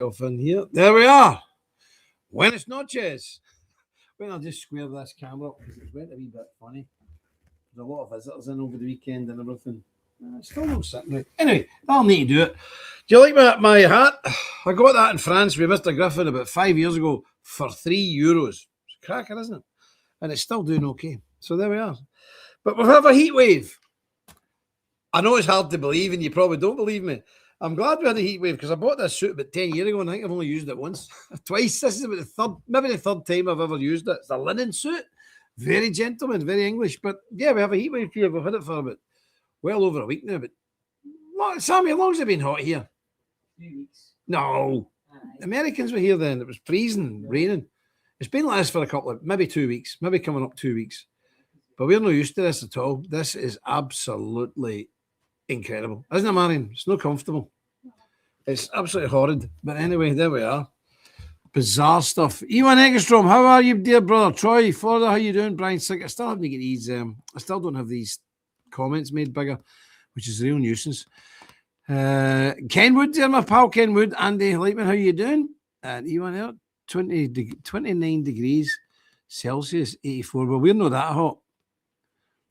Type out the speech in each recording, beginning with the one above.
myself in here. There we are. Buenas noches. Well, I'll just square this camera up because it's went a wee bit funny. There's a lot of visitors in over the weekend and everything. It's still not sitting right. Anyway, I'll need to do it. Do you like my hat? I got that in France with Mr. Griffin about 5 years ago for €3. It's a cracker, isn't it? And it's still doing okay. So there we are. But we have a heat wave. I know it's hard to believe, and you probably don't believe me. I'm glad we had a heat wave because I bought this suit about 10 years ago, and I think I've only used it once, twice. This is about the third time I've ever used it. It's a linen suit. Very gentleman, very English. But yeah, we have a heat wave here. We've had it for about well over a week now. But Sammy, how long has it been hot here? 3 weeks. No. Americans were here then. It was freezing, raining. It's been like this for a couple of, maybe 2 weeks, maybe coming up 2 weeks. But we're not used to this at all. This is absolutely incredible. Isn't it, Marion? It's not comfortable. It's absolutely horrid. But anyway, there we are. Bizarre stuff. Ewan Eggerstrom, how are you, dear brother? Troy, Florida, how you doing? Brian Sick. I still haven't get these. I still don't have these comments made bigger, which is a real nuisance. Kenwood, there, my pal Kenwood. Andy Lightman, how you doing? And Ewan there, 29 degrees Celsius, 84. Well, we're not that hot.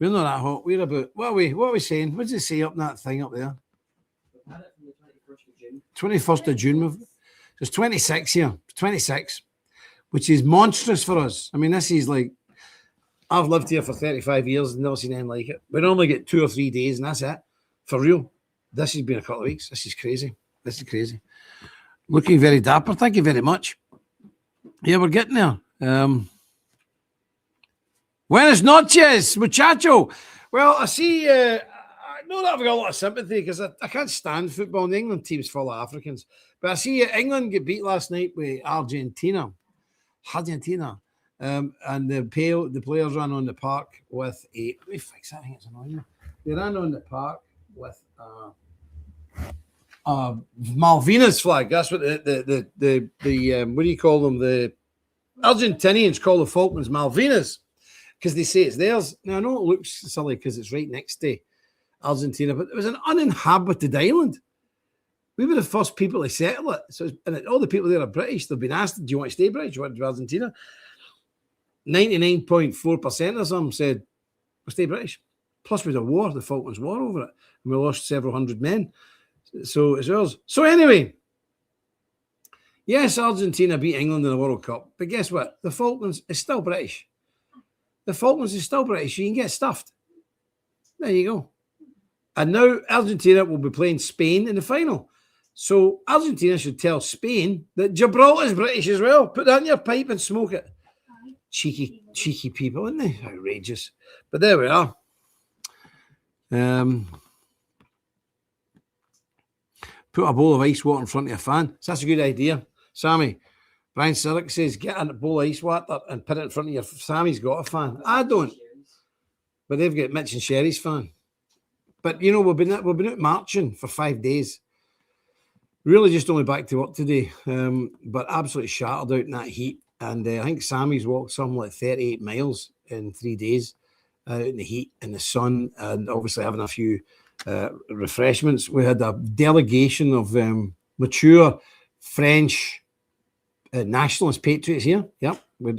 We're not that hot. We're about, what are we saying? What does it say up in that thing up there? We've had it from the 21st of June. 21st of June. It's 26 here. 26, which is monstrous for us. I mean, this is like, I've lived here for 35 years and never seen anything like it. We normally get 2 or 3 days and that's it. For real. This has been a couple of weeks. This is crazy. This is crazy. Looking very dapper. Thank you very much. Yeah, we're getting there. Buenas noches, muchacho. Well, I see, I know that I've got a lot of sympathy because I can't stand football. And the England team's full of Africans. But I see England get beat last night with Argentina. And the players ran on the park with a, let me fix that, I think it's annoying me. They ran on the park with Malvinas flag. That's what the what do you call them? The Argentinians call the Falklands Malvinas because they say it's theirs. Now I know it looks silly because it's right next to Argentina, but it was an uninhabited island. We were the first people to settle it. So all the people there are British. They've been asked, "Do you want to stay British? Do you want to do Argentina?" 99.4% of them said, "We'll stay British." Plus, we had a war, the Falklands War, over it, and we lost several hundred men. So it's ours. So anyway, yes, Argentina beat England in the World Cup, but guess what? The Falklands is still British. The Falklands is still British. You can get stuffed. There you go. And now Argentina will be playing Spain in the final. So Argentina should tell Spain that Gibraltar is British as well. Put that in your pipe and smoke it. Cheeky people, aren't they? Outrageous. But there we are. Put a bowl of ice water in front of a fan. So that's a good idea. Sammy, Brian Sillick says, get a bowl of ice water and put it in front of your... Sammy's got a fan. I don't. But they've got Mitch and Sherry's fan. But, you know, we've been out marching for 5 days. Really just only back to work today. But absolutely shattered out in that heat. And I think Sammy's walked something like 38 miles in 3 days out in the heat and the sun, and obviously having a few refreshments. We had a delegation of mature French nationalist patriots here. Yep, we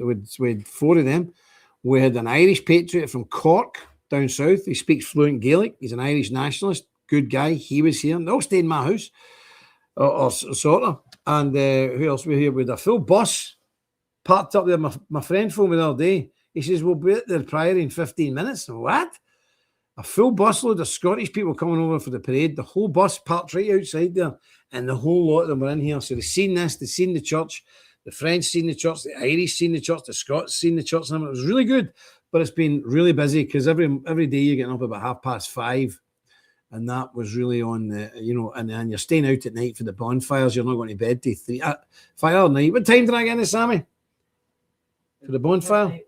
had 4 of them. We had an Irish patriot from Cork down south. He speaks fluent Gaelic. He's an Irish nationalist. Good guy. He was here. They all stayed in my house, or sort of. And who else were here? We had a full bus parked up there. My friend phoned me the other day. He says, we'll be at the Priory in 15 minutes. What? A full busload of Scottish people coming over for the parade. The whole bus parked right outside there. And the whole lot of them were in here. So they've seen this. They've seen the church. The French seen the church. The Irish seen the church. The Scots seen the church. And it was really good. But it's been really busy because every day you're getting up about 5:30. And that was really on the, you know, and then you're staying out at night for the bonfires. You're not going to bed till 5 at night. What time did I get in, Sammy? For the bonfire?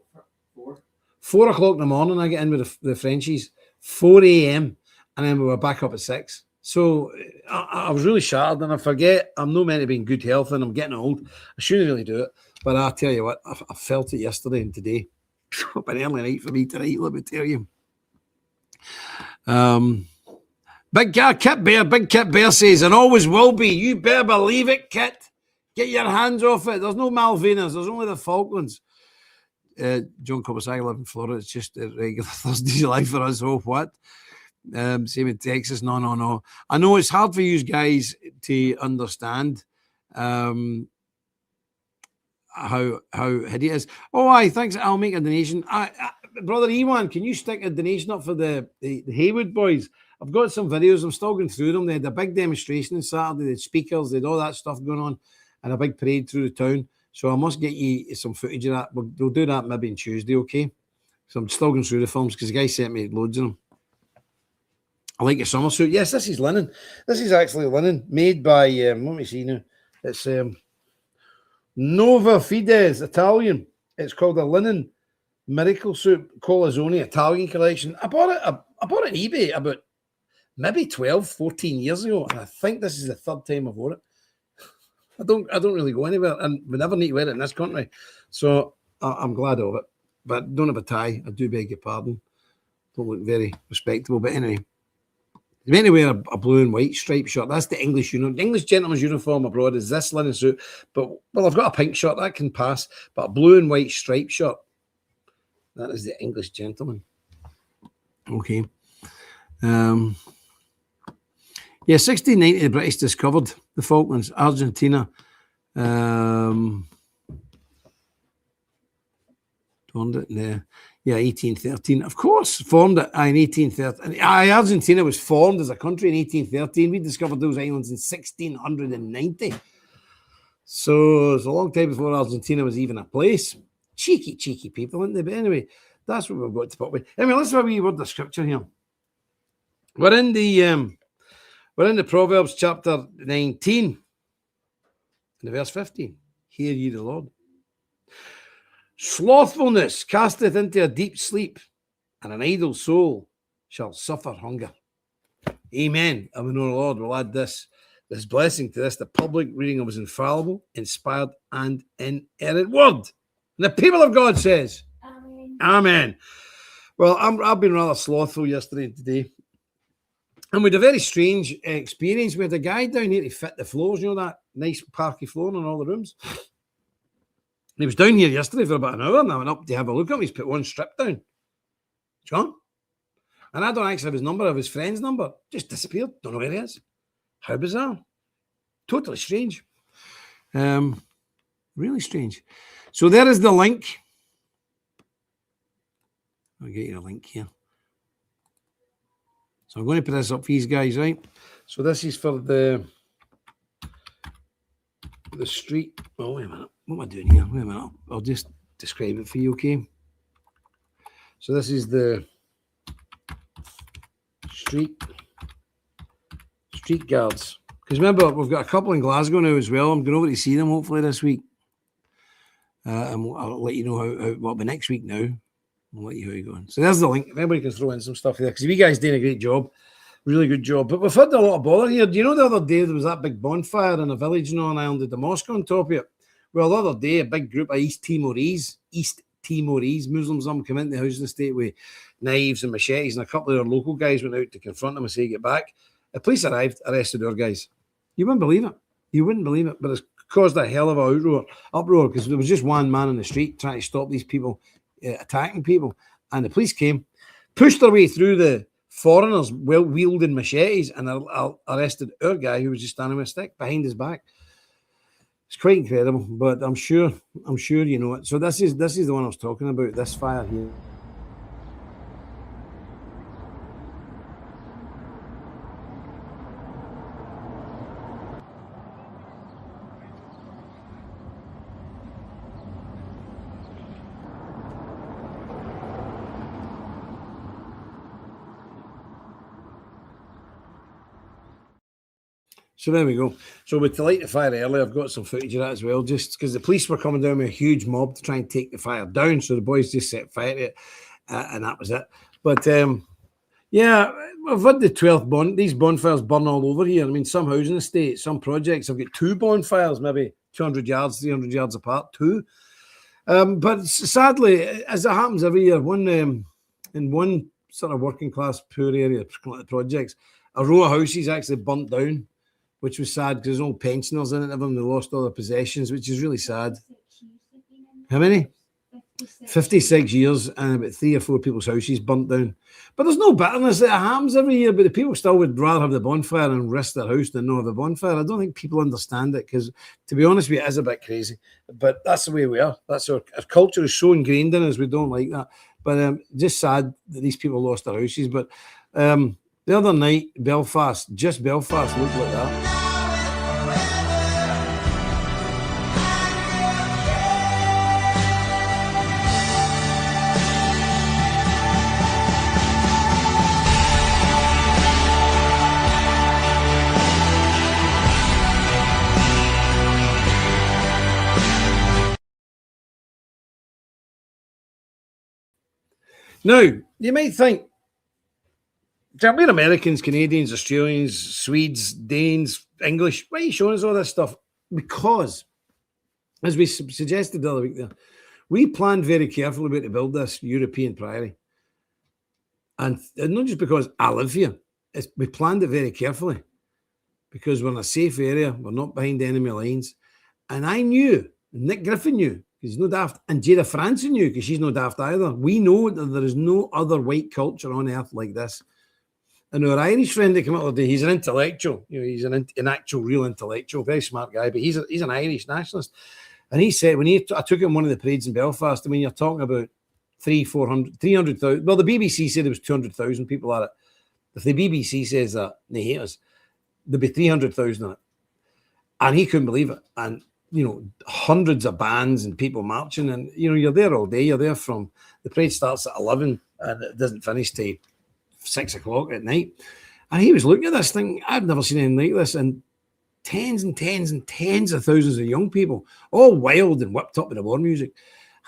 4 o'clock in the morning, I get in with the Frenchies. 4 a.m. And then we were back up at 6. So I was really shattered, and I forget I'm not meant to be in good health, and I'm getting old. I shouldn't really do it. But I tell you what, I felt it yesterday and today. It's been early night for me tonight, let me tell you. Big Kit Bear says, and always will be. You better believe it, Kit. Get your hands off it. There's no Malvinas. There's only the Falklands. John Cobbs, I live in Florida. It's just a regular Thursday life for us. Oh, what? Same in Texas. No. I know it's hard for you guys to understand how hideous. Oh, aye, thanks. I'll make a donation. Brother Ewan, can you stick a donation up for the Haywood boys? I've got some videos. I'm still going through them. They had a big demonstration on Saturday. They had speakers. They had all that stuff going on, and a big parade through the town. So I must get you some footage of that. We'll do that maybe on Tuesday, okay? So I'm still going through the films because the guy sent me loads of them. I like your summer suit. Yes, this is linen. This is actually linen made by, let me see now. It's Nova Fides Italian. It's called a linen miracle suit, Colazzoni Italian collection. I bought it on eBay about maybe 12, 14 years ago, and I think this is the third time I've worn it. I don't really go anywhere, and we never need to wear it in this country, so I'm glad of it. But I don't have a tie. I do beg your pardon. Don't look very respectable, but anyway. You meant to wear a blue and white striped shirt. That's the English uniform. The English gentleman's uniform abroad is this linen suit. But, well, I've got a pink shirt. That can pass. But a blue and white striped shirt, that is the English gentleman. Okay. Yeah, 1690, the British discovered the Falklands, Argentina. Formed it there. Yeah, 1813. Of course, formed it in 1813. Argentina was formed as a country in 1813. We discovered those islands in 1690. So it's a long time before Argentina was even a place. Cheeky people, weren't they? But anyway, that's what we've got to put with. Anyway, let's have a wee word of scripture here. We're in the Proverbs chapter 19, in the verse 15. Hear ye the Lord. Slothfulness casteth into a deep sleep, and an idle soul shall suffer hunger. Amen. And we know the Lord will add this blessing to this. The public reading of his infallible, inspired, and inerrant word. And the people of God says, Amen. Amen. Well, I've been rather slothful yesterday and today. And we had a very strange experience. We had a guy down here to fit the floors, you know, that nice parky floor in all the rooms. He was down here yesterday for about an hour, and I went up to have a look at him. He's put one strip down. It's gone. And I don't actually have his number, I have his friend's number. Just disappeared. Don't know where he is. How bizarre. Totally strange. Really strange. So there is the link. I'll get you a link here. So I'm going to put this up for these guys, right? So this is for the street. Oh, wait a minute. What am I doing here? Wait a minute. I'll just describe it for you, okay? So this is the street guards. Because remember, we've got a couple in Glasgow now as well. I'm going over to see them hopefully this week. And I'll let you know how well, the next week now. I'll let you know how you're going. So there's the link. If anybody can throw in some stuff there, because you guys doing a great job. Really good job. But we've had a lot of bother here. Do you know the other day there was that big bonfire in a village in Northern Ireland, the mosque on top of it? Well, the other day, a big group of East Timorese Muslims come into the housing estate with knives and machetes, and a couple of their local guys went out to confront them and say, get back. The police arrived, arrested our guys. You wouldn't believe it. But it's caused a hell of an uproar because there was just one man in the street trying to stop these people attacking people. And the police came, pushed their way through the foreigners wielding machetes, and arrested our guy who was just standing with a stick behind his back. It's quite incredible, but I'm sure you know it. So this is the one I was talking about, this fire here. So there we go. So with the light the fire early, I've got some footage of that as well, just because the police were coming down with a huge mob to try and take the fire down. So the boys just set fire to it, and that was it. But yeah, I've had the 12th these bonfires burn all over here. I mean, some housing estates, some projects, I've got two bonfires, maybe 200 yards, 300 yards apart, two. But sadly, as it happens every year, in one sort of working class poor area projects, a row of houses actually burnt down. which was sad because there's no pensioners in it of them. They lost all their possessions, which is really sad. How many? 56 years, and about 3 or 4 people's houses burnt down. But there's no bitterness. It happens every year, but the people still would rather have the bonfire and risk their house than not have the bonfire. I don't think people understand it because, to be honest with you, it is a bit crazy. But that's the way we are. That's our culture is so ingrained in us. We don't like that. But just sad that these people lost their houses. But the other night, Belfast, just Belfast looked like that. Now, you might think, we're Americans, Canadians, Australians, Swedes, Danes, English. Why are you showing us all this stuff? Because, as we suggested the other week there, we planned very carefully about to build this European Priory. And not just because I live here, we planned it very carefully because we're in a safe area, we're not behind enemy lines. And I knew, Nick Griffin knew, because he's no daft, and Jada Franson knew, because she's no daft either. We know that there is no other white culture on earth like this. And our Irish friend that came up the other day, he's an intellectual, he's an actual real intellectual, very smart guy, but he's an Irish nationalist. And he said, I took him one of the parades in Belfast, and when you're talking about 300,000, well, the BBC said there was 200,000 people at it. If the BBC says that, and they hate us, there'll be 300,000 at it. And he couldn't believe it. And hundreds of bands and people marching, and you're there all day. You're there from the parade starts at 11 and it doesn't finish till 6 o'clock at night. And he was looking at this thing. I've never seen anything like this, and tens and tens and tens of thousands of young people, all wild and whipped up with the war music.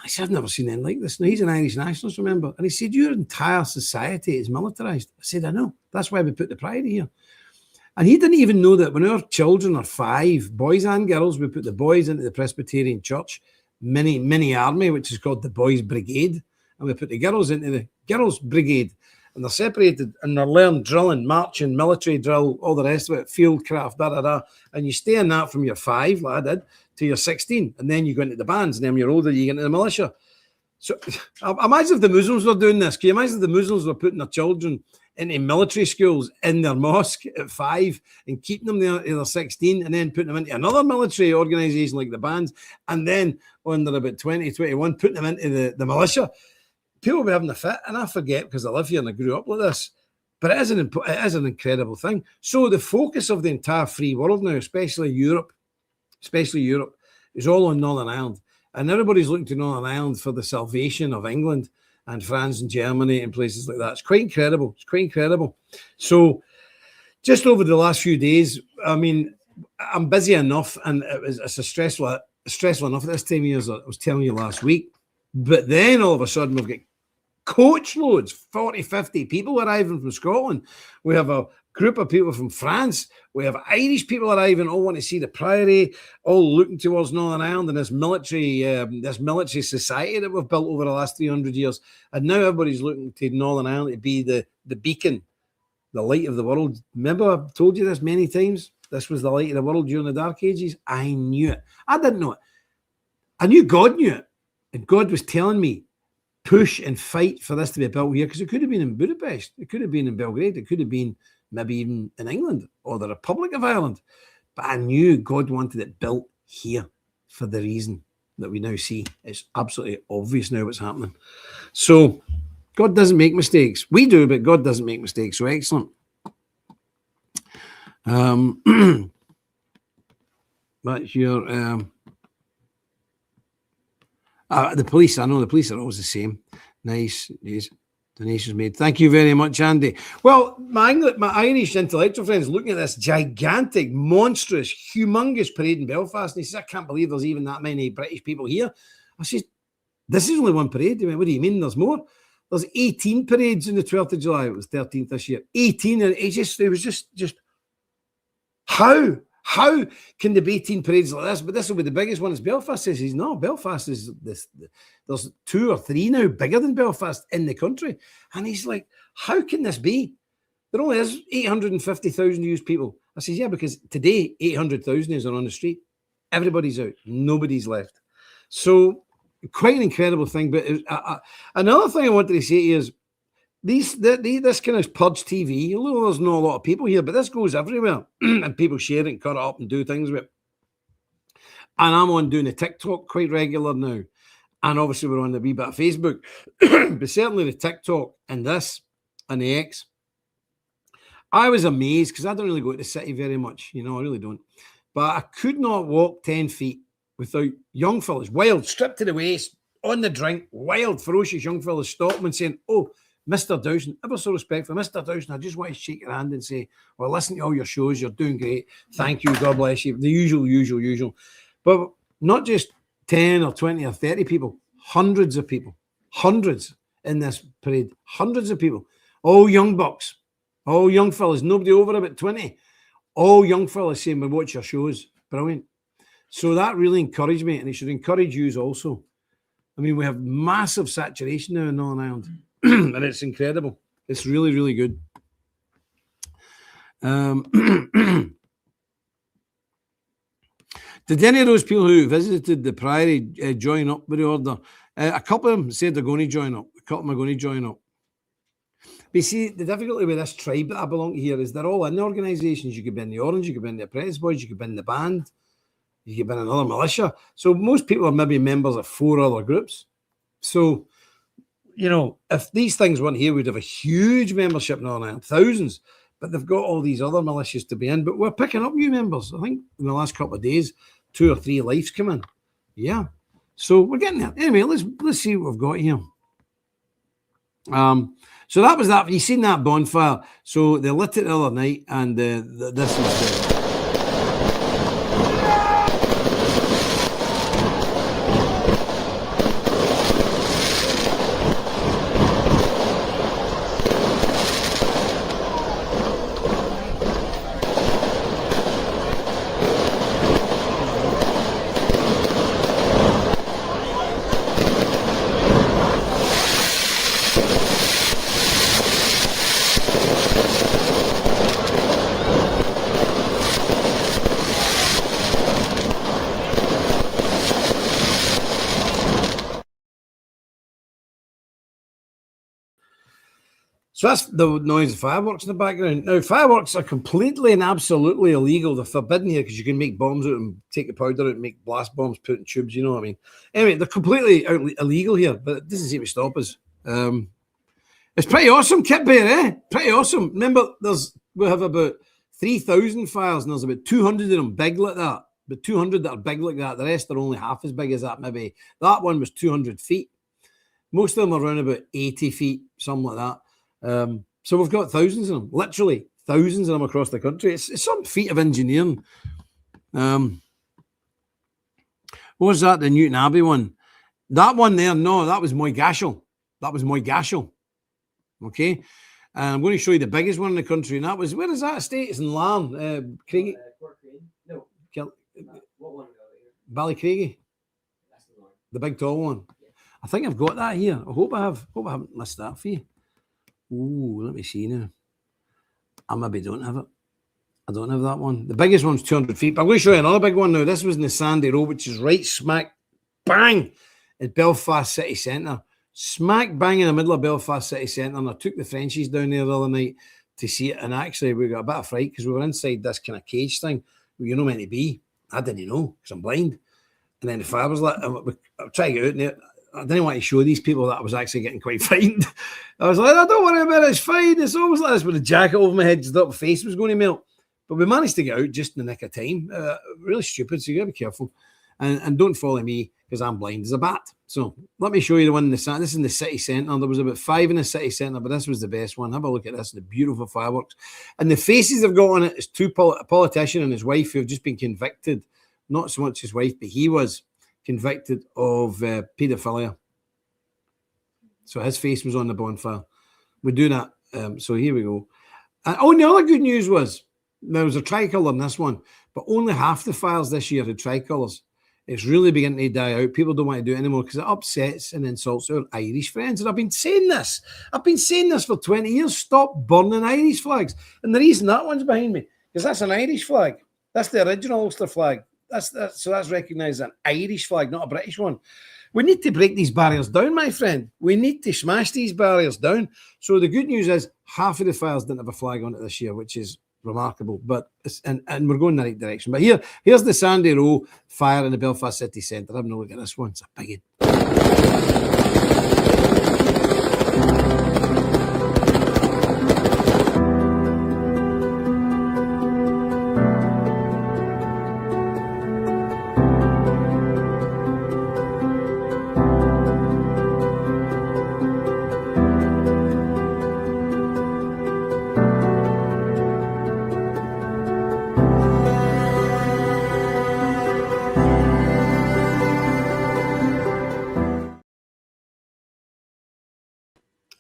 I said, I've never seen anything like this. Now, he's an Irish nationalist, remember? And he said, your entire society is militarised. I said, I know. That's why we put the Priory here. And he didn't even know that when our children are 5, boys and girls, we put the boys into the Presbyterian Church mini army, which is called the Boys Brigade, and we put the girls into the Girls Brigade, and they're separated and they're learned drilling, marching, military drill, all the rest of it, field craft, and you stay in that from your 5, like I did, till you're 16, and then you go into the bands, and then when you're older, you get into the militia. So imagine if the Muslims were doing this. Can you imagine if the Muslims were putting their children into military schools in their mosque at 5 and keeping them there till they're 16 and then putting them into another military organisation like the bands, and then when they're about 20, 21, putting them into the militia? People will be having a fit, and I forget because I live here and I grew up like this. But it is an incredible thing. So the focus of the entire free world now, especially Europe, is all on Northern Ireland. And everybody's looking to Northern Ireland for the salvation of England and France and Germany and places like that. It's quite incredible. It's quite incredible. So just over the last few days, I mean, I'm busy enough, and it's stressful enough at this time of year, as I was telling you last week. But then all of a sudden we've got coach loads, 40, 50 people arriving from Scotland. We have a group of people from France. We have Irish people arriving, all want to see the Priory, all looking towards Northern Ireland and this military society that we've built over the last 300 years. And now everybody's looking to Northern Ireland to be the beacon, the light of the world. Remember, I've told you this many times. This was the light of the world during the Dark Ages. I knew it. I didn't know it. I knew God knew it. And God was telling me, push and fight for this to be built here, because it could have been in Budapest. It could have been in Belgrade. It could have been maybe even in England or the Republic of Ireland. But I knew God wanted it built here for the reason that we now see. It's absolutely obvious now what's happening. So God doesn't make mistakes. We do, but God doesn't make mistakes. So excellent. That's your... the police, I know the police are always the same. Nice. Yes. Donations made. Thank you very much, Andy. Well, my Irish intellectual friends looking at this gigantic, monstrous, humongous parade in Belfast, and he says, I can't believe there's even that many British people here. I said, this is only one parade. He went, what do you mean there's more? There's 18 parades in the 12th of July. It was 13th this year. 18. And it was just how? How can there be 18 parades like this? But this will be the biggest one. As Belfast says, he's not. Belfast is this. There's 2 or 3 now bigger than Belfast in the country. And he's like, how can this be? There only is 850,000 used people. I says, yeah, because today 800,000 are on the street. Everybody's out. Nobody's left. So quite an incredible thing. But another thing I wanted to say is this kind of purge TV. Although there's not a lot of people here, but this goes everywhere, and people share it and cut it up and do things with it. And I'm on doing the TikTok quite regular now. And obviously we're on the wee bit of Facebook. But certainly the TikTok and this and the X. I was amazed because I don't really go to the city very much. I really don't. But I could not walk 10 feet without young fellas, wild, stripped to the waist, on the drink, wild, ferocious young fellas stopping and saying, oh, Mr. Dowson, ever so respectful, Mr. Dowson, I just want to shake your hand and say, well, listen to all your shows. You're doing great. Thank you. God bless you. The usual. But not just 10 or 20 or 30 people, hundreds of people, hundreds in this parade, hundreds of people, all young bucks, all young fellas, nobody over about 20, all young fellas saying, we watch your shows. Brilliant. So that really encouraged me, and it should encourage you also. I mean, we have massive saturation now in Northern Ireland, and it's incredible. It's really, really good. Did any of those people who visited the Priory join up with the order? A couple of them said they're going to join up. A couple of them are going to join up. But you see, the difficulty with this tribe that I belong to here is they're all in the organisations. You could be in the Orange, you could be in the Apprentice Boys, you could be in the band, you could be in another militia. So most people are maybe members of 4 other groups. So, if these things weren't here, we'd have a huge membership in Northern Ireland, thousands. But they've got all these other militias to be in. But we're picking up new members. I think in the last couple of days, 2 or 3 lives come in. Yeah. So we're getting there. Anyway, let's see what we've got here. So that was that. You seen that bonfire? So they lit it the other night, and this is So that's the noise of fireworks in the background. Now, fireworks are completely and absolutely illegal. They're forbidden here because you can make bombs out and take the powder out and make blast bombs, put in tubes, you know what I mean? Anyway, they're completely illegal here, but it doesn't seem to stop us. It's pretty awesome, Kit Bear, eh? Pretty awesome. Remember, we have about 3,000 fires, and there's about 200 of them big like that. But 200 that are big like that. The rest are only half as big as that, maybe. That one was 200 feet. Most of them are around about 80 feet, something like that. So we've got thousands of them, literally thousands of them across the country. It's some feat of engineering. What was that? The Newton Abbey one? That one there, no, that was Moygashel. That was Moygashel. Okay. And I'm going to show you the biggest one in the country. And that was, where is that estate? It's in Larne. Craigie. No. What one? Ballycraigie. That's the one. The big tall one. Yeah. I think I've got that here. I hope I haven't missed that for you. Ooh, let me see now. I maybe don't have it. I don't have that one. The biggest one's 200 feet. But I'm going to show you another big one now. This was in the Sandy Road, which is right smack bang at Belfast city centre. Smack bang in the middle of Belfast city centre. And I took the Frenchies down there the other night to see it. And actually, we got a bit of fright because we were inside this kind of cage thing where you're not meant to be. I didn't know because I'm blind. And then the fire was lit. I tried to get out there. I didn't want to show these people that I was actually getting quite frightened. I was like, I don't worry about it, it's fine. It's almost like this with a jacket over my head, just thought my face was going to melt. But we managed to get out just in the nick of time. Really stupid, so you got to be careful. And don't follow me because I'm blind as a bat. So let me show you the one in the this is in the city centre. There was about 5 in the city centre, but this was the best one. Have a look at this, the beautiful fireworks. And the faces they've got on it is a politician and his wife who have just been convicted. Not so much his wife, but he was convicted of paedophilia. So his face was on the bonfire. We do that. So here we go. And the other good news was there was a tricolour in this one, but only half the fires this year had tricolours. It's really beginning to die out. People don't want to do it anymore because it upsets and insults our Irish friends. And I've been saying this. I've been saying this for 20 years. Stop burning Irish flags. And the reason that one's behind me Because that's an Irish flag. That's the original Ulster flag. So that's recognised as an Irish flag, not a British one. We need to break these barriers down, my friend. We need to smash these barriers down. So the good news is half of the fires didn't have a flag on it this year, which is remarkable. But and we're going in the right direction. But here's the Sandy Row fire in the Belfast city centre. Have a look at this one. It's a big one.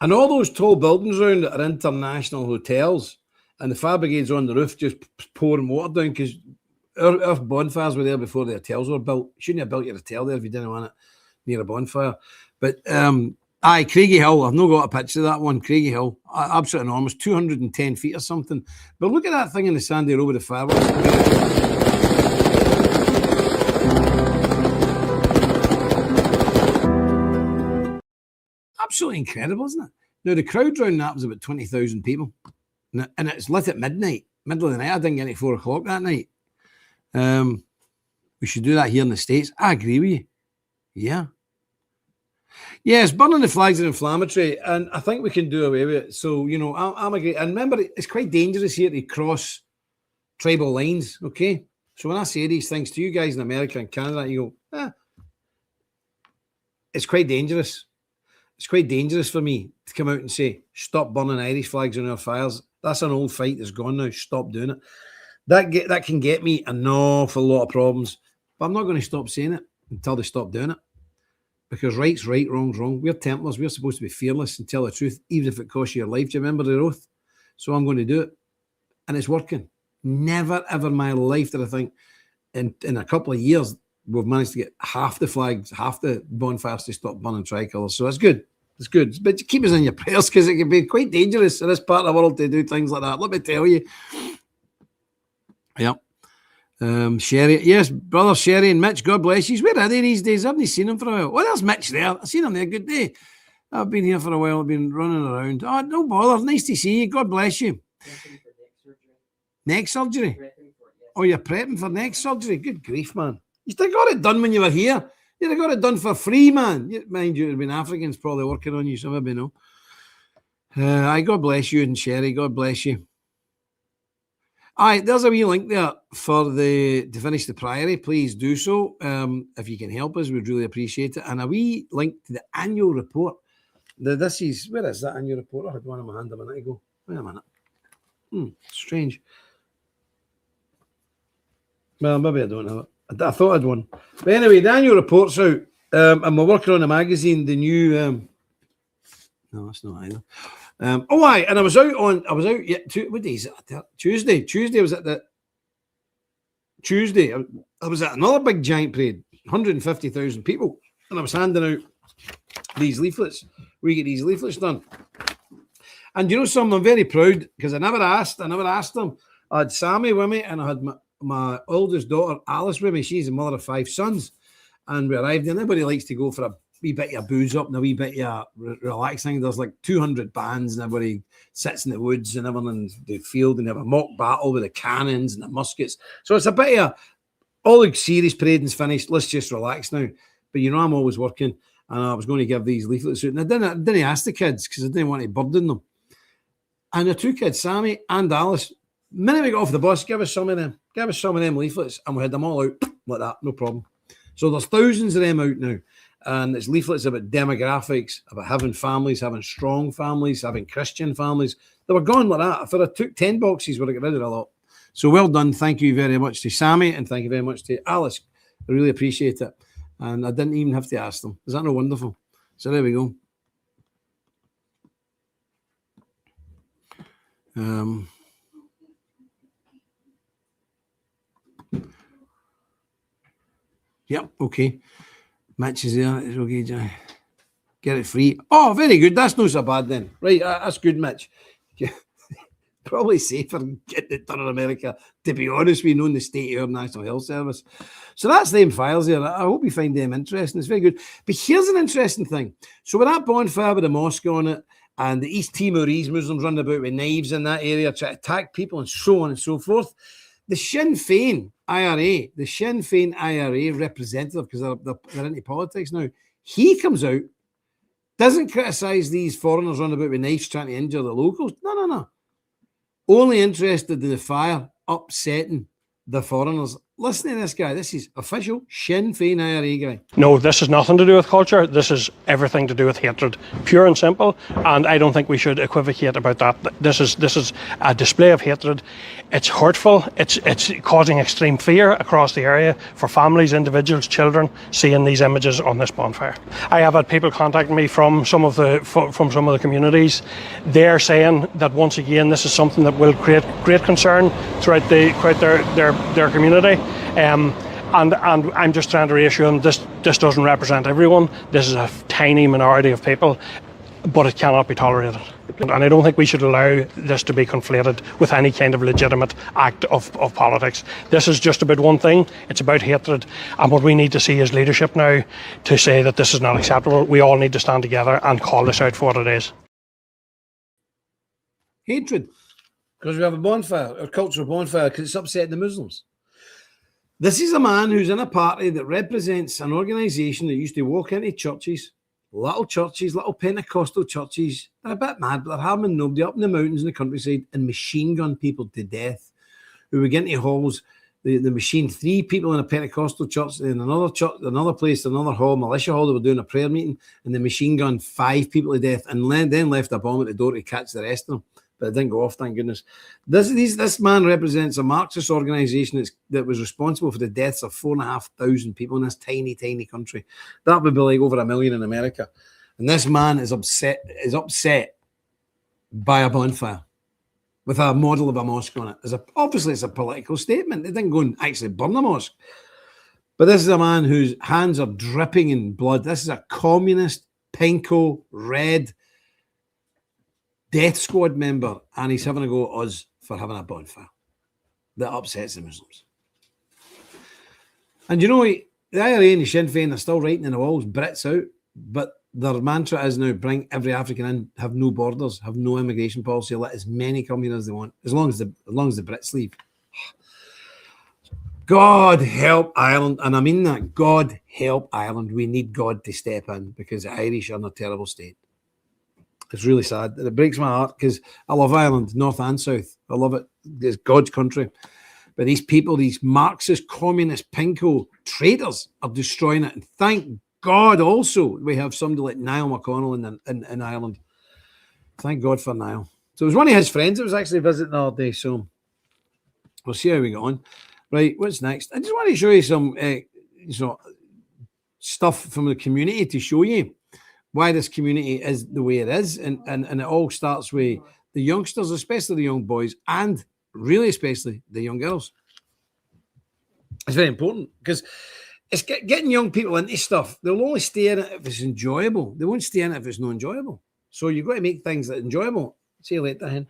And all those tall buildings around it are international hotels, and the fire brigade's on the roof just pouring water down because our bonfires were there before the hotels were built. You shouldn't have built your hotel there if you didn't want it near a bonfire. But Craigie Hill, I've not got a picture of that one. Craigie Hill, absolutely enormous, 210 feet or something. But look at that thing in the Sandy Row with the fireworks. Absolutely incredible, isn't it? Now, the crowd round that was about 20,000 people. And it's lit at midnight, middle of the night. I didn't get it at 4 o'clock that night. We should do that here in the States. I agree with you. Yeah. Yes, burning the flags are inflammatory, and I think we can do away with it. So, I'm agree. And remember, it's quite dangerous here to cross tribal lines, okay? So when I say these things to you guys in America and Canada, you go, it's quite dangerous. It's quite dangerous for me to come out and say, stop burning Irish flags on our fires. That's an old fight that's gone now. Stop doing it. That can get me an awful lot of problems. But I'm not going to stop saying it until they stop doing it. Because right's right, wrong's wrong. We're Templars. We're supposed to be fearless and tell the truth, even if it costs you your life. Do you remember the oath? So I'm going to do it. And it's working. Never, ever in my life did I think in a couple of years we've managed to get half the flags, half the bonfires to stop burning tricolours. So it's good. It's good. But keep us in your prayers because it can be quite dangerous in this part of the world to do things like that. Let me tell you. Yep. Sherry. Yes, brother Sherry and Mitch, God bless you. Where are they these days? I haven't seen them for a while. Oh, there's Mitch there. I've seen him there. Good day. I've been here for a while. I've been running around. Oh, no bother. Nice to see you. God bless you. Neck surgery? Oh, you're prepping for neck surgery? Good grief, man. You still got it done when you were here. You'd have got it done for free, man. Mind you, it would have been Africans probably working on you, so maybe no. God bless you and Sherry. God bless you. All right, there's a wee link there to finish the Priory. Please do so. If you can help us, we'd really appreciate it. And a wee link to the annual report. Where is that annual report? I had one in my hand a minute ago. Wait a minute. Strange. Well, maybe I don't have it. I thought I had one. But anyway, the annual report's out. And we're working on a magazine, the new... no, that's not either. And I was out what day is it? Tuesday. Tuesday was at I was at another big giant parade, 150,000 people. And I was handing out these leaflets. We get these leaflets done. And you know something, I'm very proud because I never asked them. I had Sammy with me and I had my oldest daughter, Alice, with me. She's the mother of 5 sons. And we arrived and everybody likes to go for a wee bit of booze up and a wee bit of relaxing. There's like 200 bands and everybody sits in the woods and everyone in the field and they have a mock battle with the cannons and the muskets. So it's a bit of all the serious parading's finished. Let's just relax now. But I'm always working and I was going to give these leaflets out. And I didn't ask the kids because I didn't want to burden them. And the 2 kids, Sammy and Alice, the minute we got off the bus, give us some of them leaflets. And we had them all out like that, no problem. So there's thousands of them out now. And it's leaflets about demographics, about having families, having strong families, having Christian families. They were gone like that. If I took 10 boxes, would have got rid of a lot. So well done. Thank you very much to Sammy and thank you very much to Alice. I really appreciate it. And I didn't even have to ask them. Is that not wonderful? So there we go. Yep, okay. Mitch is there. It's okay, Johnny. Get it free. Oh, very good. That's not so bad then. Right, that's good, Mitch. probably safer getting it done in America, to be honest, we know in the state of our National Health Service. So that's them files there. I hope you find them interesting. It's very good. But here's an interesting thing. So with that bonfire with the mosque on it, and the East Timorese Muslims running about with knives in that area, trying to attack people and so on and so forth, the Sinn Féin IRA representative, because they're into politics now, he comes out, doesn't criticise these foreigners running about with knives trying to injure the locals. No. Only interested in the fire upsetting the foreigners. Listen to this guy. This is official Sinn Féin IRA guy. No, this has nothing to do with culture. This is everything to do with hatred, pure and simple. And I don't think we should equivocate about that. This is a display of hatred. It's hurtful. It's causing extreme fear across the area for families, individuals, children seeing these images on this bonfire. I have had people contacting me from some of the communities. They're saying that once again this is something that will create great concern throughout their community. And I'm just trying to reassure them this doesn't represent everyone. This is a tiny minority of people, but it cannot be tolerated. And I don't think we should allow this to be conflated with any kind of legitimate act of politics. This is just about one thing. It's about hatred. And what we need to see is leadership now to say that this is not acceptable. We all need to stand together and call this out for what it is. Hatred. Because we have a bonfire, a cultural bonfire, because it's upsetting the Muslims. This is a man who's in a party that represents an organisation that used to walk into churches, little Pentecostal churches. They're a bit mad, but they're harming nobody up in the mountains in the countryside and machine gun people to death. Who would get into halls, the machine 3 people in a Pentecostal church, in another church, another place, another hall, militia hall, they were doing a prayer meeting, and the machine gun 5 people to death, and then left a bomb at the door to catch the rest of them. But it didn't go off, thank goodness. This man represents a Marxist organisation that was responsible for the deaths of 4,500 people in this tiny, tiny country. That would be like over 1 million in America. And this man is upset by a bonfire with a model of a mosque on it. Obviously, it's a political statement. They didn't go and actually burn the mosque. But this is a man whose hands are dripping in blood. This is a communist, pinko, red, death squad member, and he's having a go at us for having a bonfire that upsets the Muslims. And you know, the IRA and the Sinn Féin are still writing in the walls, Brits out, but their mantra is now bring every African in, have no borders, have no immigration policy, let as many come here as they want, as long as the Brits leave. God help Ireland, and I mean that. God help Ireland. We need God to step in because the Irish are in a terrible state. It's really sad. It breaks my heart because I love Ireland, north and south. I love it. It's God's country. But these people, these Marxist, communist, pinko traitors are destroying it. And thank God also we have somebody like Niall McConnell in Ireland. Thank God for Niall. So it was one of his friends that was actually visiting the other day. So we'll see how we go on. Right, what's next? I just want to show you some stuff from the community to show you why this community is the way it is. And it all starts with the youngsters, especially the young boys, and really especially the young girls. It's very important because it's getting young people into stuff. They'll only stay in it if it's enjoyable. They won't stay in it if it's not enjoyable. So you've got to make things that are enjoyable. See you later, hen.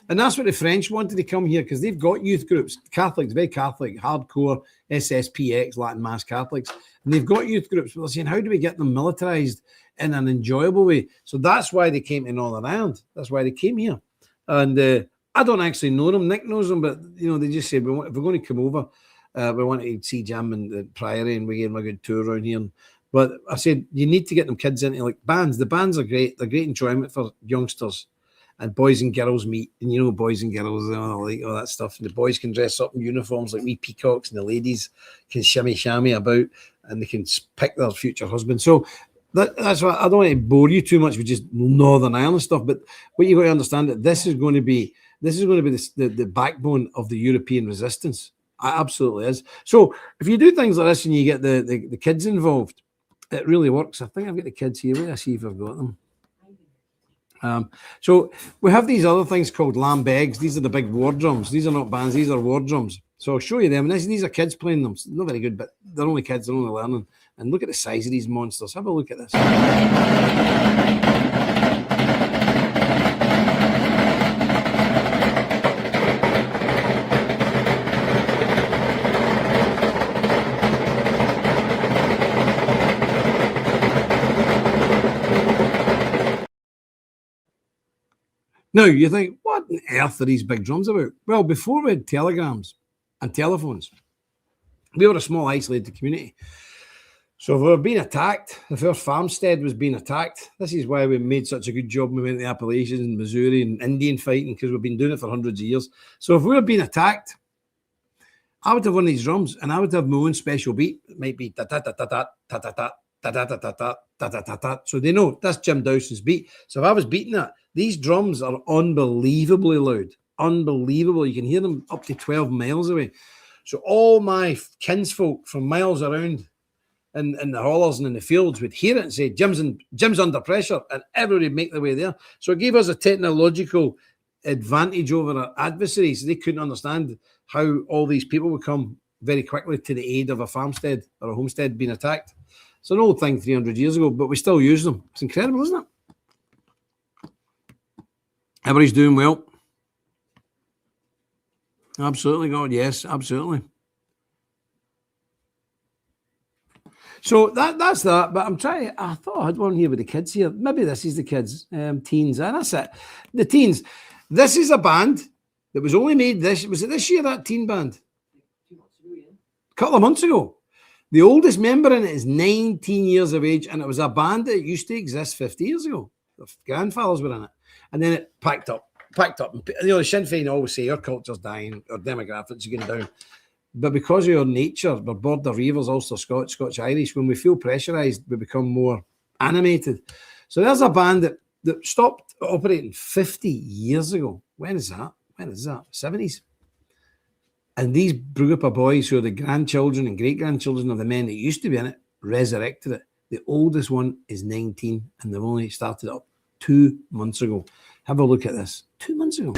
And that's what the French wanted to come here because they've got youth groups, Catholics, very Catholic, hardcore, SSPX, Latin Mass Catholics. And they've got youth groups, but they're saying, how do we get them militarized in an enjoyable way? So that's why they came to Northern Ireland. That's why they came here. And I don't actually know them. Nick knows them, but, they just said, if we're going to come over, we want to see Jam and the Priory and we gave them a good tour around here. But I said, you need to get them kids into like bands. The bands are great. They're great enjoyment for youngsters. And boys and girls meet, and boys and girls, like all that stuff. And the boys can dress up in uniforms like wee peacocks, and the ladies can shimmy about, and they can pick their future husband. So that's why I don't want to bore you too much with just Northern Ireland stuff. But what you got to understand that this is going to be the backbone of the European resistance. It absolutely is. So if you do things like this and you get the kids involved, it really works. I think I've got the kids here. Let me see if I've got them. So we have these other things called lambegs. These are the big war drums. These are not bands, these are war drums. So I'll show you them. And these are kids playing them. Not very good, but they're only kids, they're only learning. And look at the size of these monsters. Have a look at this. Now, you think, what on earth are these big drums about? Well, before we had telegrams and telephones, we were a small, isolated community. So if we were being attacked, if our farmstead was being attacked, this is why we made such a good job when we went to the Appalachians and Missouri and Indian fighting, because we've been doing it for hundreds of years. So if we were being attacked, I would have one of these drums and I would have my own special beat. It might be ta-ta-ta-ta-ta, ta-ta-ta, ta-ta-ta-ta, ta-ta-ta-ta. So they know that's Jim Dowson's beat. So if I was beating that, these drums are unbelievably loud. Unbelievable. You can hear them up to 12 miles away. So all my kinsfolk from miles around in the hollers and in the fields would hear it and say, Jim's under pressure, and everybody would make their way there. So it gave us a technological advantage over our adversaries. They couldn't understand how all these people would come very quickly to the aid of a farmstead or a homestead being attacked. It's an old thing 300 years ago, but we still use them. It's incredible, isn't it? Everybody's doing well. Absolutely, God. Yes, absolutely. So that's that. But I'm trying. I thought I had one here with the kids here. Maybe this is the kids, teens. And that's it. The teens. This is a band that was only made was it this year, that teen band? 2 months ago, yeah. A couple of months ago. The oldest member in it is 19 years of age, and it was a band that used to exist 50 years ago. Their grandfathers were in it. And then it packed up. You know, the Sinn Féin always say our culture's dying, our demographics are going down. But because of our nature, we're Border Reivers, Ulster Scots, Scotch Irish, when we feel pressurised, we become more animated. So there's a band that stopped operating 50 years ago. When is that? 70s. And these group of boys who are the grandchildren and great-grandchildren of the men that used to be in it resurrected it. The oldest one is 19, and they've only started up 2 months ago. Have a look at this. 2 months ago.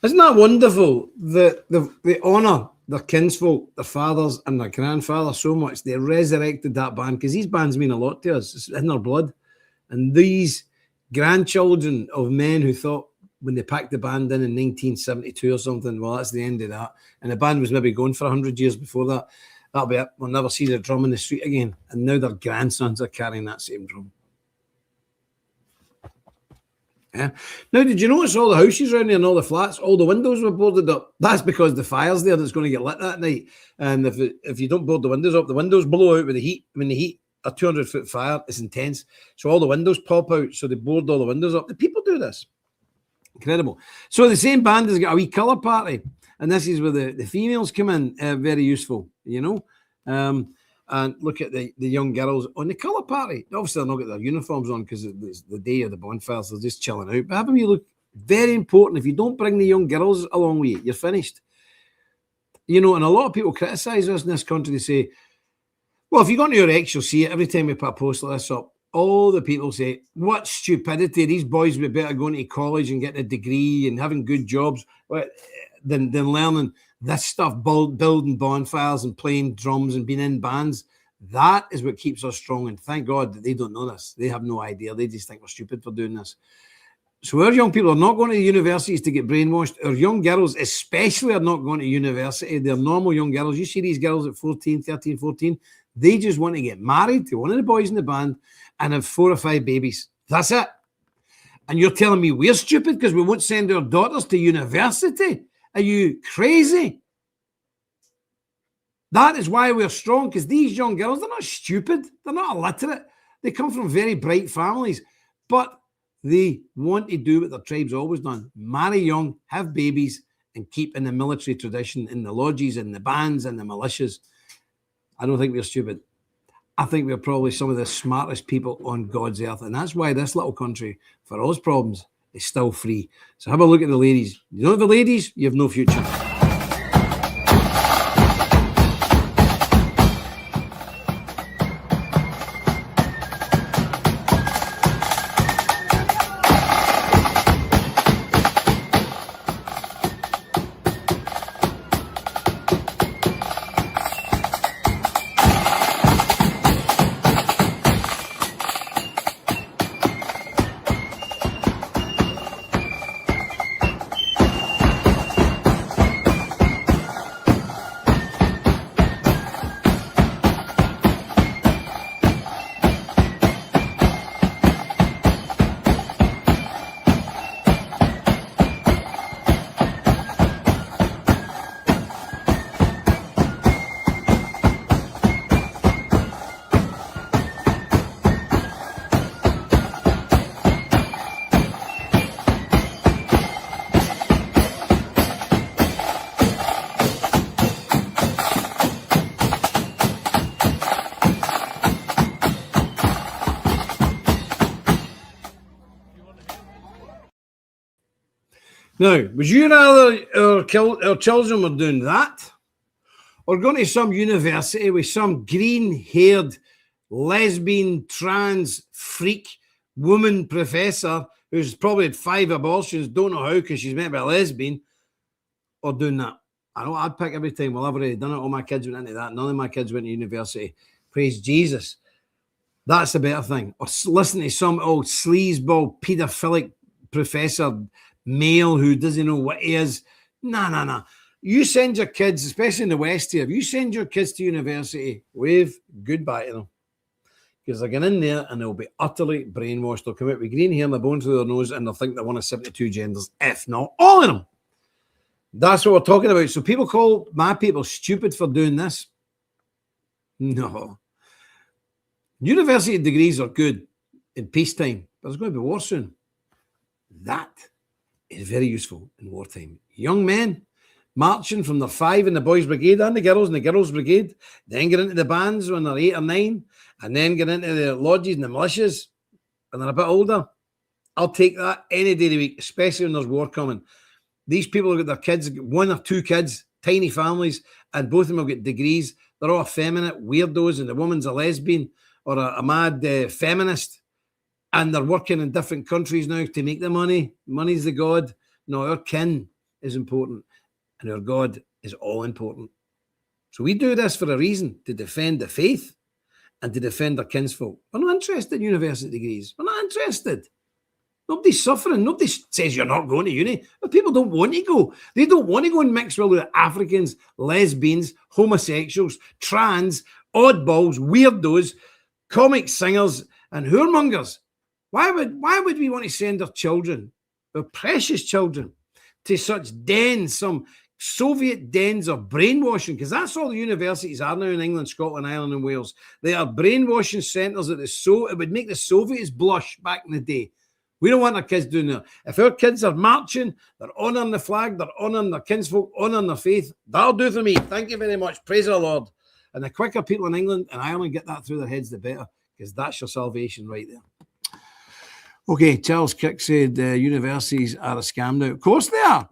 Isn't that wonderful that they honour their kinsfolk, their fathers and their grandfathers so much? They resurrected that band because these bands mean a lot to us. It's in our blood. And these grandchildren of men who thought when they packed the band in 1972 or something, well, that's the end of that. And the band was maybe going for 100 years before that. That'll be it. We'll never see the drum in the street again. And now their grandsons are carrying that same drum. Yeah. Now, did you notice all the houses around there and all the flats, all the windows were boarded up? That's because the fire's there that's going to get lit that night. And if you don't board the windows up, the windows blow out with the heat. I mean, the heat, a 200-foot fire is intense. So all the windows pop out. So they board all the windows up. The people do this. Incredible. So the same band has got a wee colour party. And this is where the females come in. Very useful, you know. And look at the young girls on the colour party. Obviously, they're not got their uniforms on because it's the day of the bonfires. They're just chilling out. But have a wee look. Very important. If you don't bring the young girls along with you, you're finished. You know, and a lot of people criticise us in this country. They say, Well, if you go into your X, you'll see it every time we put a post like this up. All the people say, what stupidity, these boys would better going to college and getting a degree and having good jobs than learning this stuff, building bonfires and playing drums and being in bands. That is what keeps us strong. And thank God that they don't know this. They have no idea. They just think we're stupid for doing this. So our young people are not going to universities to get brainwashed. Our young girls especially are not going to university. They're normal young girls. You see these girls at 14, 13, 14. They just want to get married to one of the boys in the band and have 4 or 5 babies. That's it. And you're telling me we're stupid because we won't send our daughters to university? Are you crazy? That is why we're strong, because these young girls, they're not stupid. They're not illiterate. They come from very bright families. But they want to do what their tribe's always done. Marry young, have babies, and keep in the military tradition, in the lodges, in the bands, and the militias. I don't think we're stupid. I think we're probably some of the smartest people on God's earth. And that's why this little country, for all its problems, is still free. So have a look at the ladies. You don't have the ladies, you have no future. Now, would you rather our children were doing that or going to some university with some green-haired, lesbian, trans, freak woman professor who's probably had 5 abortions, don't know how because she's met by a lesbian, or doing that? I know I'd pick every time. Well, I've already done it. All my kids went into that. None of my kids went to university. Praise Jesus. That's the better thing. Or listen to some old sleazeball, paedophilic professor male who doesn't know what he is. Nah. You send your kids, especially in the West here, if you send your kids to university, wave goodbye to them. Because they're going in there and they'll be utterly brainwashed. They'll come out with green hair and a bone through their nose and they'll think they're one of 72 genders, if not all of them. That's what we're talking about. So people call my people stupid for doing this. No. University degrees are good in peacetime, but there's going to be war soon. That is very useful in wartime. Young men marching from the 5 in the boys' brigade and the girls' brigade, then get into the bands when they're 8 or 9, and then get into the lodges and the militias when they're a bit older. I'll take that any day of the week, especially when there's war coming. These people have got their kids, 1 or 2 kids, tiny families, and both of them have got degrees. They're all effeminate weirdos, and the woman's a lesbian or a mad feminist. And they're working in different countries now to make the money. Money's the God. No, our kin is important. And our God is all important. So we do this for a reason, to defend the faith and to defend our kinsfolk. We're not interested in university degrees. We're not interested. Nobody's suffering. Nobody says you're not going to uni. But people don't want to go. They don't want to go and mix with Africans, lesbians, homosexuals, trans, oddballs, weirdos, comic singers, and whoremongers. Why would we want to send our children, our precious children, to such dens, some Soviet dens of brainwashing? Because that's all the universities are now in England, Scotland, Ireland, and Wales. They are brainwashing centres that it would make the Soviets blush back in the day. We don't want our kids doing that. If our kids are marching, they're honouring the flag, they're honouring their kinsfolk, honouring their faith, that'll do for me. Thank you very much. Praise the Lord. And the quicker people in England and Ireland get that through their heads, the better, because that's your salvation right there. Okay, Charles Crick said universities are a scam now. Of course they are.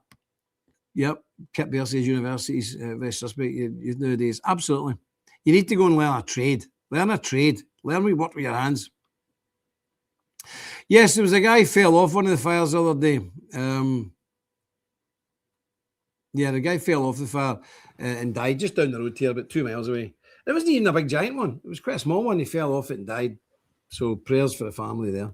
Yep, Kip Bear says universities very suspect nowadays. Absolutely. You need to go and learn a trade. Learn a trade. Learn to work with your hands. Yes, there was a guy fell off one of the fires the other day. Yeah, the guy fell off the fire and died just down the road here, about 2 miles away. It wasn't even a big giant one. It was quite a small one. He fell off it and died. So prayers for the family there.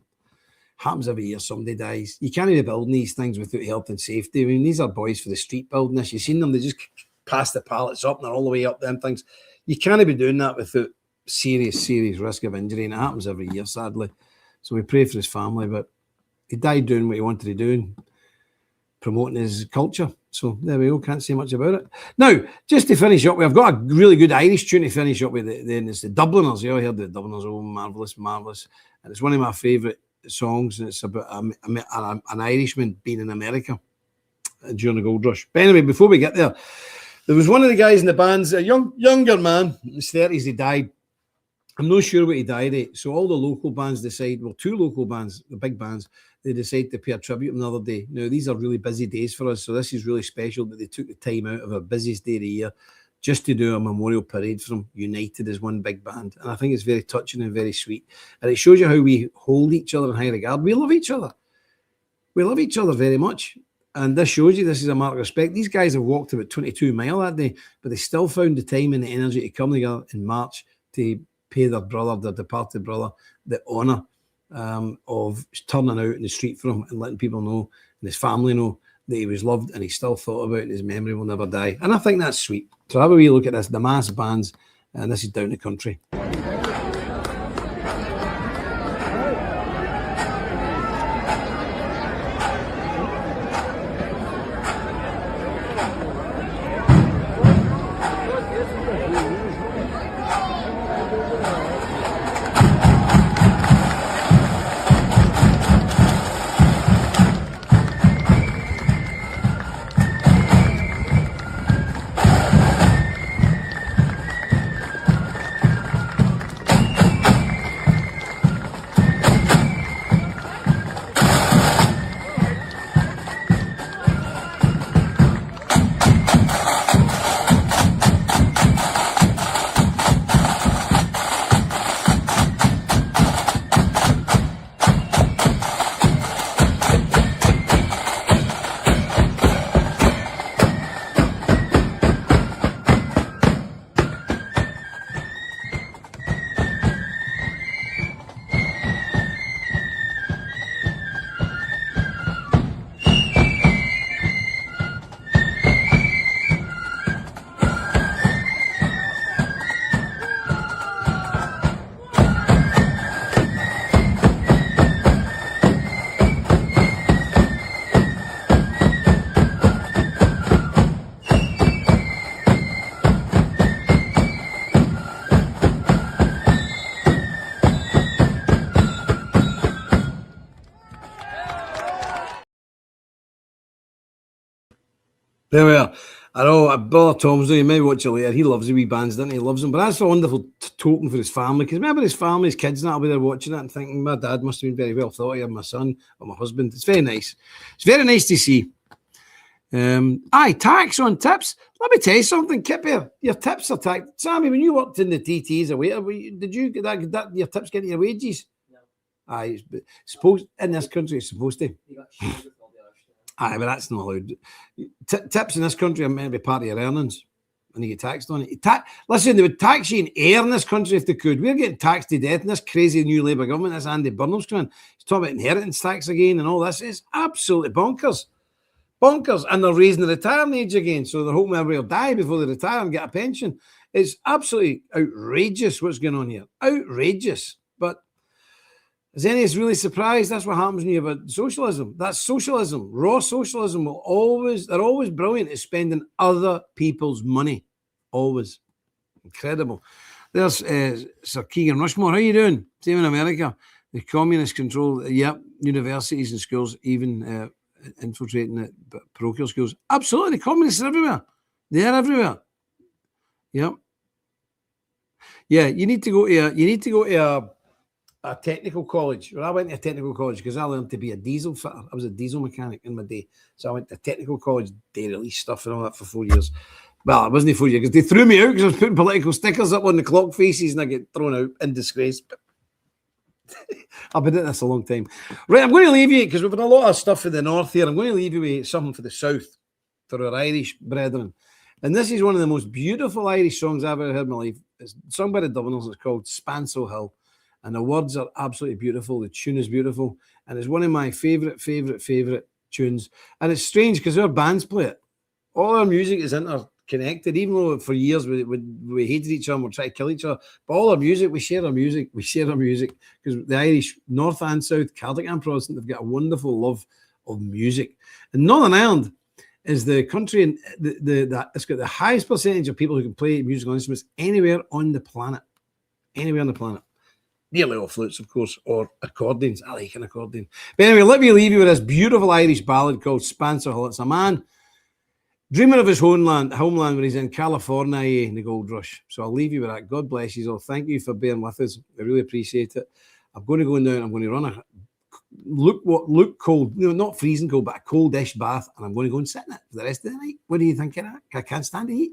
Happens every year, somebody dies. You can't be building these things without health and safety. I mean, these are boys for the street building this. You've seen them, they just pass the pallets up and they're all the way up them things. You can't be doing that without serious risk of injury, and it happens every year, sadly. So we pray for his family, but he died doing what he wanted to do and promoting his culture. So there we go, can't say much about it. Now, just to finish up, we've got a really good Irish tune to finish up with, and it's the Dubliners. You all heard the Dubliners, oh, marvellous. And it's one of my favourite songs, and it's about an Irishman being in America during the gold rush. But anyway, before we get there was one of the guys in the bands, a younger man, in his 30s, he died. I'm not sure what he died at. So all the local bands decide, well, 2 local bands, the big bands, they decide to pay a tribute another day. Now, these are really busy days for us, so this is really special that they took the time out of our busiest day of the year just to do a memorial parade for them, united as one big band. And I think it's very touching and very sweet. And it shows you how we hold each other in high regard. We love each other. We love each other very much. And this shows you this is a mark of respect. These guys have walked about 22 miles that day, but they still found the time and the energy to come together in March to pay their departed brother, the honour of turning out in the street for him and letting people know and his family know that he was loved and he's still thought about and his memory will never die. And I think that's sweet. So have a wee look at this, the mass bands, and this is down the country. There we are. I know, Brother Tom's, you may watch it later. He loves the wee bands, doesn't he? He loves them. But that's a wonderful token for his family. Because remember his family, his kids, and that'll be there watching it and thinking, my dad must have been very well thought of, my son or my husband. It's very nice. It's very nice to see. Tax on tips. Let me tell you something, Kip here. Your tips are taxed. Sammy, when you worked in the TT as a waiter, did you get that your tips get your wages? No. Supposed in this country, it's supposed to. You got shared with all the other stuff. But that's not allowed. Tips in this country are meant to be part of your earnings, and you get taxed on it. Listen, they would tax you in air in this country if they could. We're getting taxed to death in this crazy new Labour government. This Andy Burnham's coming. He's talking about inheritance tax again and all this. It's absolutely bonkers. Bonkers. And they're raising the retirement age again, so they're hoping everybody will die before they retire and get a pension. It's absolutely outrageous what's going on here. Outrageous. But is any of us really surprised? That's what happens when you have socialism. That's socialism. Raw socialism they're always brilliant at spending other people's money. Always. Incredible. There's Sir Keegan Rushmore. How you doing? Same in America. The communist control, universities and schools, even infiltrating the parochial schools. Absolutely. Communists are everywhere. They're everywhere. Yep. Yeah, you need to go to a technical college. Well, I went to a technical college because I learned to be a diesel fitter. I was a diesel mechanic in my day. So I went to technical college, day release stuff and all that for 4 years. Well, it wasn't for you because they threw me out because I was putting political stickers up on the clock faces and I get thrown out in disgrace. I've been doing this a long time. Right, I'm going to leave you because we've had a lot of stuff for the north here. I'm going to leave you with something for the south, for our Irish brethren. And this is one of the most beautiful Irish songs I've ever heard in my life. It's sung by the Dubliners. It's called Spancel Hill. And the words are absolutely beautiful. The tune is beautiful. And it's one of my favourite tunes. And it's strange because our bands play it. All our music is interconnected, even though for years we hated each other and we tried to kill each other. But all our music, we share our music. We share our music because the Irish, North and South, Celtic and Protestant, they've got a wonderful love of music. And Northern Ireland is the country and it's got the highest percentage of people who can play musical instruments anywhere on the planet. Anywhere on the planet. Nearly all flutes, of course, or accordions. I like an accordion. But anyway, let me leave you with this beautiful Irish ballad called Spancel Hill. It's a man dreaming of his homeland when he's in California in the gold rush. So I'll leave you with that. God bless you all. Thank you for being with us. I really appreciate it. I'm going to go now and I'm going to run a look cold, not freezing cold, but a coldish bath, and I'm going to go and sit in it for the rest of the night. What do you think of that? I can't stand the heat.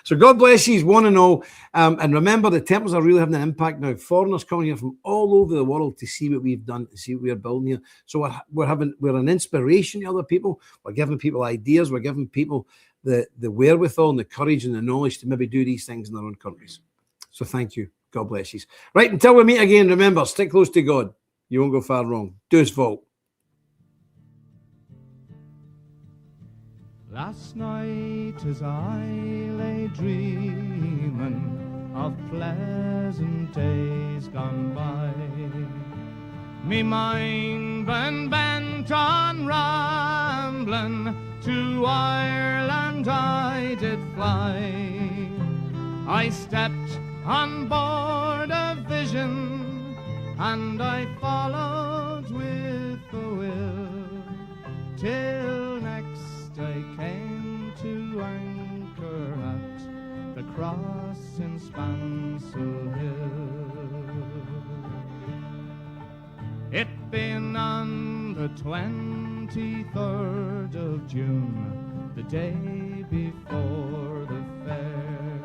So God bless you, one and all. And remember, the temples are really having an impact now. Foreigners coming here from all over the world to see what we've done, to see what we're building here. So we're an inspiration to other people. We're giving people ideas. We're giving people the wherewithal and the courage and the knowledge to maybe do these things in their own countries. So thank you. God bless you. Right, until we meet again, remember, stick close to God. You won't go far wrong. Do his fault. Last night as I lay dreaming of pleasant days gone by, me mind been bent on rambling, to Ireland I did fly. I stepped on board a vision and I followed with the will, till next I came to anchor at the cross in Spancel Hill. It been on the 23rd of June, the day before the fair,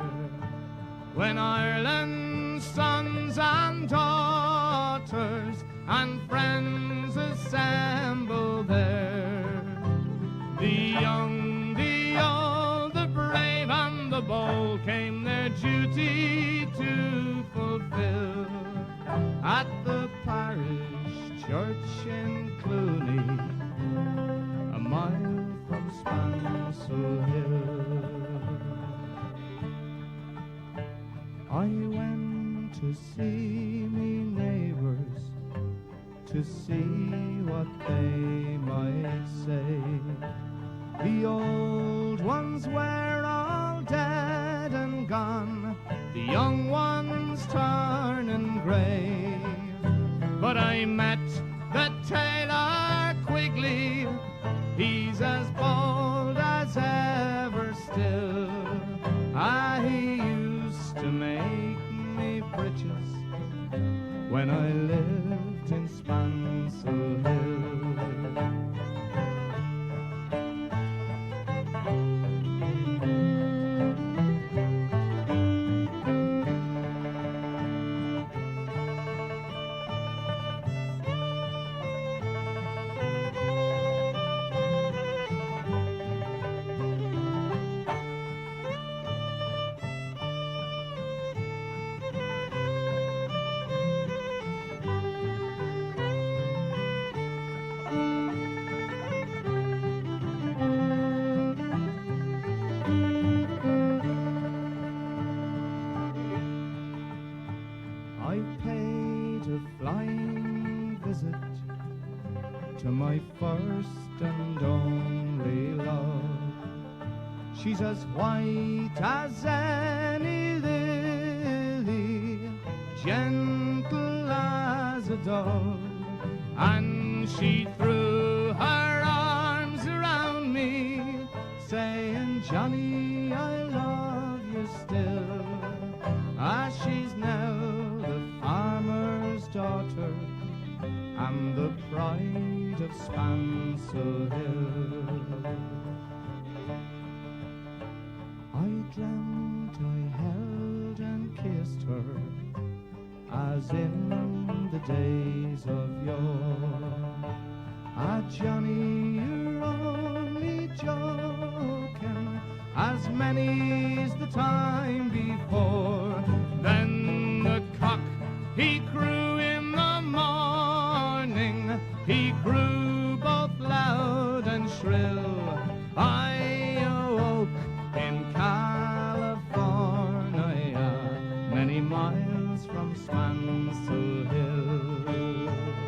when Ireland's sons and daughters and friends assembled there. The young, the old, the brave and the bold came their duty to fulfill at the parish church in Clooney, a mile from Spancel Hill. I went to see me neighbours, to see what they might say. The old ones were all dead and gone, the young ones turning grey. But I met the tailor Quigley, he's as bold as ever still. He used to make me breeches when I lived in Spancel Hill. To my first and only love, she's as white as any lily, gentle as a dove, and she threw her arms around me, saying, Johnny, I love you still. She's now the farmer's daughter and the pride of Spancel Hill. I dreamt I held and kissed her as in the days of yore. Ah, Johnny, you're only joking, as many's the time before. Then the cock, he crew in the morning, he crew both loud and shrill. I awoke in California, many miles from Swansell Hill.